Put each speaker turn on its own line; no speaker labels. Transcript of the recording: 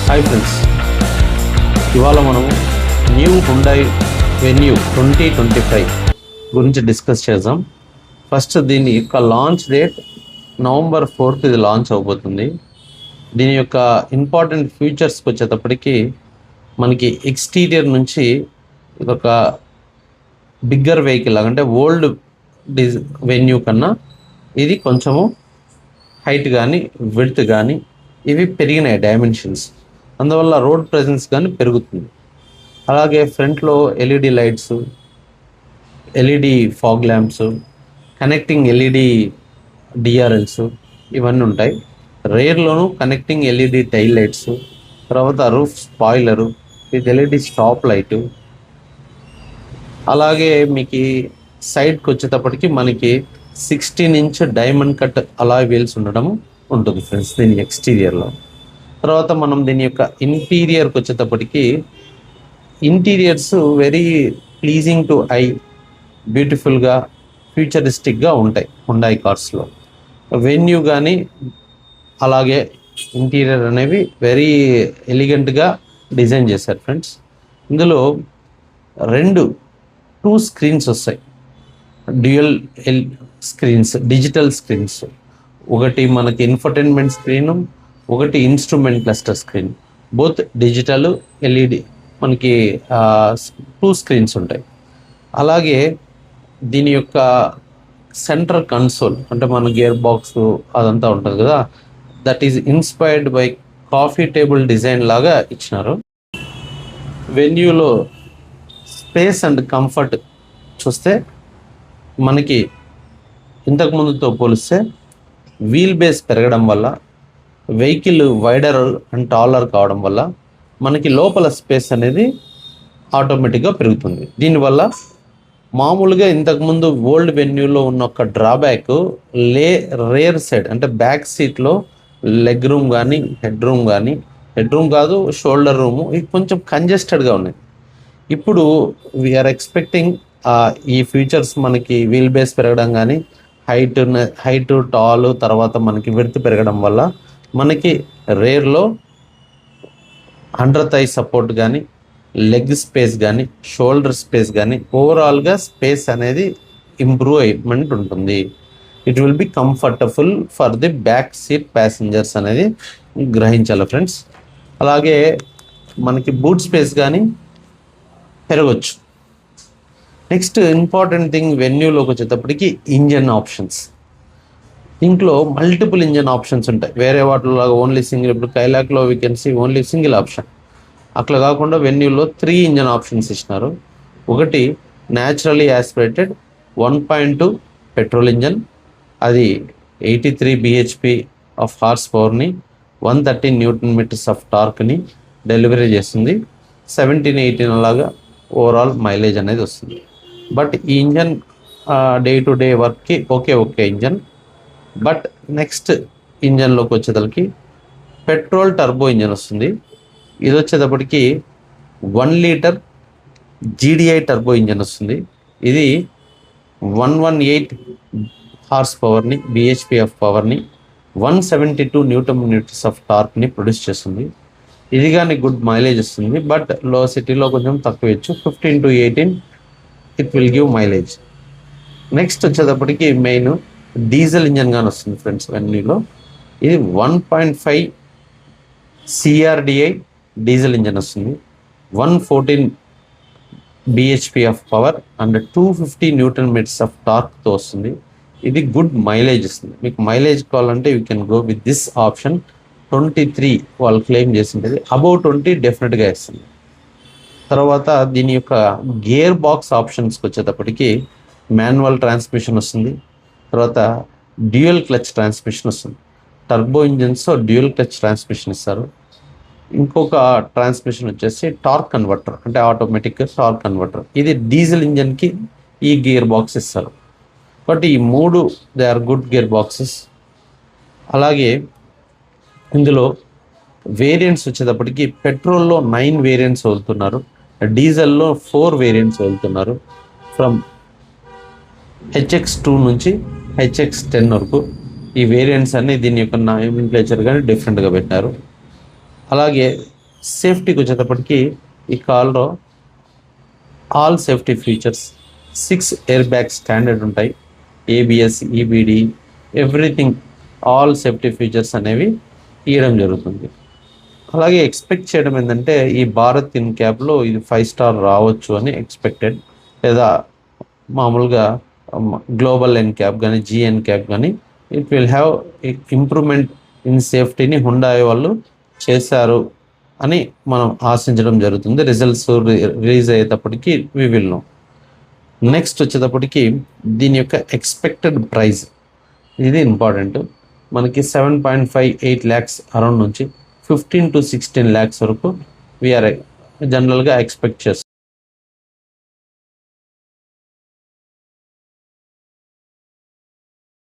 Hi friends, ఇవాళ మనము new Hyundai venue 2025 గురించి డిస్కస్ చేద్దాం. ఫస్ట్ దీని యొక్క లాంచ్ డేట్ November 4th ఇది లాంచ్ అవబోతుంది. దీని యొక్క ఇంపార్టెంట్ ఫీచర్స్కి వచ్చేటప్పటికి మనకి ఎక్స్టీరియర్ నుంచి ఇదొక బిగ్గర్ వెహికల్ అంటే ఓల్డ్ వెన్యూ కన్నా ఇది కొంచెము హైట్ కానీ విడ్త్ కానీ ఇవి పెరిగినాయి డైమెన్షన్స్, అందువల్ల రోడ్ ప్రెజెన్స్ కానీ పెరుగుతుంది. అలాగే ఫ్రంట్లో LED lights, LED fog lamps, connecting LED DRLs ఇవన్నీ ఉంటాయి. రేర్లోను కనెక్టింగ్ ఎల్ఈడి టైల్ లైట్స్, తర్వాత roof spoiler with LED stop light. అలాగే మీకు సైడ్కి వచ్చేటప్పటికి మనకి 16-inch diamond cut alloy wheels ఉండడం ఉంటుంది ఫ్రెండ్స్ దీని ఎక్స్టీరియర్లో. తర్వాత మనం దీని యొక్క ఇంటీరియర్కి వచ్చేటప్పటికి interiors very pleasing to I, బ్యూటిఫుల్గా ఫ్యూచరిస్టిక్గా ఉంటాయి హుండాయ్ కార్స్లో. వెన్యూ కానీ అలాగే ఇంటీరియర్ అనేవి వెరీ ఎలిగెంట్గా డిజైన్ చేశారు ఫ్రెండ్స్. ఇందులో 2 స్క్రీన్స్ వస్తాయి, డ్యూయల్ స్క్రీన్స్, డిజిటల్ స్క్రీన్స్. ఒకటి మనకి ఇన్ఫర్టైన్మెంట్ స్క్రీను, ఒకటి instrument cluster screen. Both digital LED మనకి 2 స్క్రీన్స్ ఉంటాయి. అలాగే దీని యొక్క సెంటర్ కన్సోల్ అంటే మన గేర్ బాక్స్ అదంతా ఉంటుంది కదా, that is inspired by coffee table design లాగా ఇచ్చినారు. వెన్యూలో స్పేస్ అండ్ కంఫర్ట్ చూస్తే మనకి ఇంతకుముందుతో పోలిస్తే వీల్ బేస్ పెరగడం వల్ల, వెహికల్ వైడర్ అండ్ టాలర్ కావడం వల్ల మనకి లోపల స్పేస్ అనేది ఆటోమేటిక్గా పెరుగుతుంది. దీనివల్ల మామూలుగా ఇంతకుముందు ఓల్డ్ వెన్యూలో ఉన్న ఒక డ్రాబ్యాక్ రేర్ సైడ్ అంటే బ్యాక్ సీట్లో లెగ్ రూమ్ కానీ హెడ్ రూమ్ కాదు షోల్డర్ రూము ఇవి కొంచెం కంజెస్టెడ్గా ఉన్నాయి. ఇప్పుడు వీఆర్ ఎక్స్పెక్టింగ్ ఈ ఫీచర్స్ మనకి వీల్ బేస్ పెరగడం కానీ, హైట్ టాల్, తర్వాత మనకి విడ్త్ పెరగడం వల్ల మనకి రేర్లో అండర్ థై సపోర్ట్ కానీ, లెగ్ స్పేస్ కానీ, షోల్డర్ స్పేస్ కానీ ఓవరాల్గా స్పేస్ అనేది ఇంప్రూవ్మెంట్ ఉంటుంది. It will be comfortable for the back seat passengers అనేది గ్రహించాలి ఫ్రెండ్స్. అలాగే మనకి బూట్ స్పేస్ కానీ పెరగచ్చు. నెక్స్ట్ ఇంపార్టెంట్ థింగ్ వెన్యూలోకి వచ్చేటప్పటికి ఇంజన్ ఆప్షన్స్. దీంట్లో మల్టిపుల్ ఇంజన్ ఆప్షన్స్ ఉంటాయి. వేరే వాటిలో ఓన్లీ సింగిల్, ఇప్పుడు కైలాక్లో we can see only single option. అట్లా కాకుండా వెన్యూలో 3 ఇంజన్ ఆప్షన్స్ ఇచ్చినారు. ఒకటి న్యాచురలీ యాస్పిరేటెడ్ 1.2 పెట్రోల్ ఇంజన్, అది 83 bhp ఆఫ్ హార్స్ పవర్ని, 130 Nm ఆఫ్ టార్క్ని డెలివరీ చేస్తుంది. 17-18 అలాగా ఓవరాల్ మైలేజ్ అనేది వస్తుంది. బట్ ఈ ఇంజన్ డే టు డే వర్క్కి ఓకే ఇంజన్. బట్ నెక్స్ట్ ఇంజన్లోకి వచ్చేసరికి పెట్రోల్ టర్బో ఇంజన్ వస్తుంది. ఇది వచ్చేటప్పటికి 1 లీటర్ GDI టర్బో ఇంజన్ వస్తుంది. ఇది 118 హార్స్ పవర్ని, bhp ఆఫ్ పవర్ని, 172 Nm ఆఫ్ టార్క్ని ప్రొడ్యూస్ చేస్తుంది. ఇది కానీ గుడ్ మైలేజ్ వస్తుంది. బట్ లో సిటీలో కొంచెం తక్కువ ఇచ్చు, 15 to 18 it will give mileage. Next వచ్చేటప్పటికి మెయిన్ డీజిల్ ఇంజన్ కానీ వస్తుంది ఫ్రెండ్స్ వెన్యూలో. ఇది 1.5 CRDI డీజిల్ ఇంజన్ వస్తుంది. 114 bhp of power and 250 Nm of టార్క్తో వస్తుంది. ఇది గుడ్ మైలేజ్ ఇస్తుంది. మీకు మైలేజ్ కావాలంటే you can go with this option. 23 వాళ్ళు క్లెయిమ్ చేసింది, అబౌవ్ 20 డెఫినెట్గా ఇస్తుంది. తర్వాత దీని యొక్క గేర్ బాక్స్ ఆప్షన్స్కి వచ్చేటప్పటికి మాన్యువల్ ట్రాన్స్మిషన్ వస్తుంది. తర్వాత డ్యూయల్ క్లచ్ ట్రాన్స్మిషన్ వస్తుంది. Turbo engines dual clutch transmission ఇస్తారు. ఇంకొక ట్రాన్స్మిషన్ వచ్చేసి టార్క్ కన్వర్టర్ అంటే ఆటోమేటిక్ టార్క్ కన్వర్టర్. ఇది డీజిల్ ఇంజన్కి ఈ గేర్ బాక్స్ ఇస్తారు. బట్ ఈ 3 they are good gear boxes. అలాగే ఇందులో వేరియంట్స్ వచ్చేటప్పటికి పెట్రోల్లో 9 వేరియంట్స్ వదులుతున్నారు, డీజిల్లో 4 వేరియంట్స్ వదులుతున్నారు. ఫ్రమ్ HX2 నుంచి HX10 వరకు ఈ వేరియంట్స్ అన్ని దీని యొక్క నామినిక్లేచర్ కానీ డిఫరెంట్గా పెట్టినారు. అలాగే సేఫ్టీకి వచ్చేటప్పటికి ఈ కార్లో all safety features 6 airbag standard ఉంటాయి. ABS, EBD, everything, all safety features అనేవి ఇవ్వడం జరుగుతుంది. అలాగే ఎక్స్పెక్ట్ చేయడం ఏంటంటే ఈ భారత్ ఇన్ క్యాబ్లో ఇది 5 స్టార్ రావచ్చు అని ఎక్స్పెక్టెడ్, లేదా మామూలుగా గ్లోబల్ ఎన్ క్యాబ్ కానీ జిఎన్ క్యాబ్ కానీ it will have improvement in సేఫ్టీని హుండాయ్ వాళ్ళు చేశారు అని మనం ఆశించడం జరుగుతుంది. రిజల్ట్స్ రిలీజ్ అయ్యేటప్పటికి వి విల్ నో. నెక్స్ట్ వచ్చేటప్పటికి దీని యొక్క ఎక్స్పెక్టెడ్ ప్రైస్, ఇది ఇంపార్టెంట్. మనకి 7.58 ల్యాక్స్ అరౌండ్ నుంచి 15 to 16 ల్యాక్స్ వరకు వీఆర్ జనరల్గా ఎక్స్పెక్ట్ చేస్తాం.